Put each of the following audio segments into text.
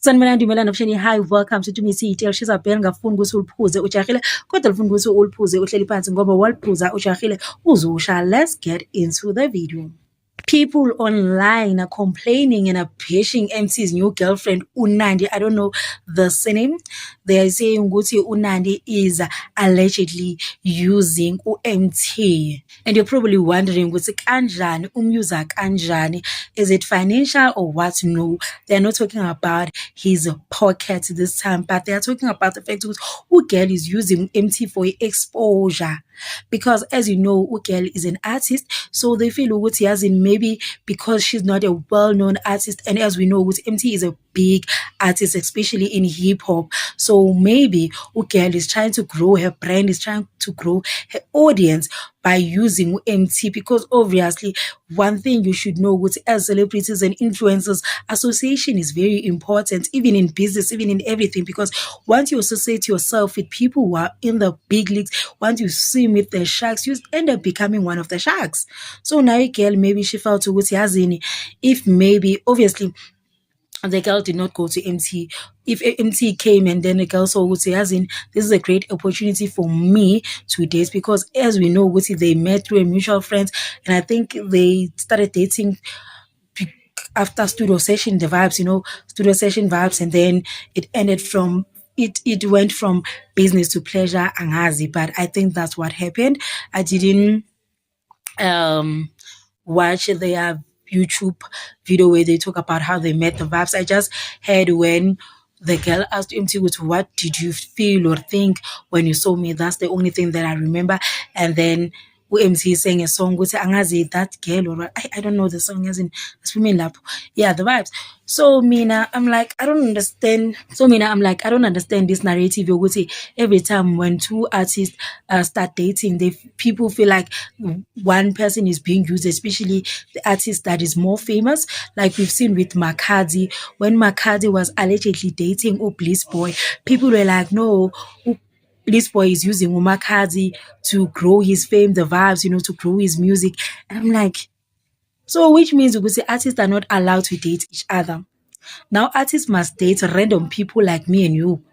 Sanibonani Dumelani Option. Hi, welcome to Tumi City. She's a bell ngafuni ukuthi uliphuze ujahile kodwa ufuna ukuthi uliphuze uhleli phansi ngoba waliphuza ujahile uzusha. Let's get into the video. People online are complaining and are bashing MC's new girlfriend Unandi. I don't know the surname. They are saying ukuthi Unandi is allegedly using MT. And you're probably wondering ukuthi kanjani umuser kanjani? Is it financial or what? No, they're not talking about his pocket this time, but they are talking about the fact that Ugel is using MT for exposure. Because as you know, Ugel is an artist, so they feel ukuthi as in maybe because she's not a well-known artist, and as we know, MT is a big artist, especially in hip-hop. So maybe Ugel is trying to grow her brand, is trying to grow her audience by using MT, because obviously one thing you should know with as celebrities and influencers, association is very important, even in business, even in everything, because once you associate yourself with people who are in the big leagues, once you swim with the sharks, you end up becoming one of the sharks. So now girl, maybe she felt to Yazini, if maybe obviously the girl did not go to MT. If MT came and then the girl saw Wuti, as in, this is a great opportunity for me to date, because as we know, Wuti, they met through a mutual friend, and I think they started dating after studio session, the vibes, studio session vibes, and then it ended from it went from business to pleasure, angazi. But I think that's what happened. I didn't watch their YouTube video where they talk about how they met the vibes. I just heard when the girl asked MT, what did you feel or think when you saw me? That's the only thing that I remember. And then MT sang a song with Angazi, that girl, or I don't know the song, as in lap. Yeah, the vibes. So Mina, I'm like, I don't understand. I don't understand this narrative. You would say every time when two artists start dating, people feel like one person is being used, especially the artist that is more famous. Like we've seen with Makadi, when Makadi was allegedly dating Bliss Boy, people were like, no, Bliss Boy is using Umakadi to grow his fame, the vibes, to grow his music. And I'm like, so which means we say artists are not allowed to date each other. Now artists must date random people like me and you,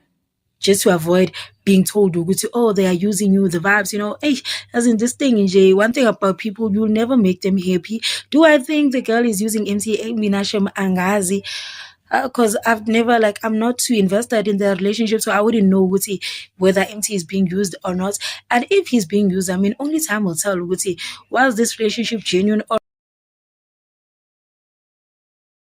just to avoid being told, oh, they are using you, the vibes, hey, as in this thing, Jay, one thing about people, you'll never make them happy. Do I think the girl is using MT Minashem Angazi? Because I've never, I'm not too invested in the relationship, so I wouldn't know whether MT is being used or not. And if he's being used, only time will tell, was this relationship genuine or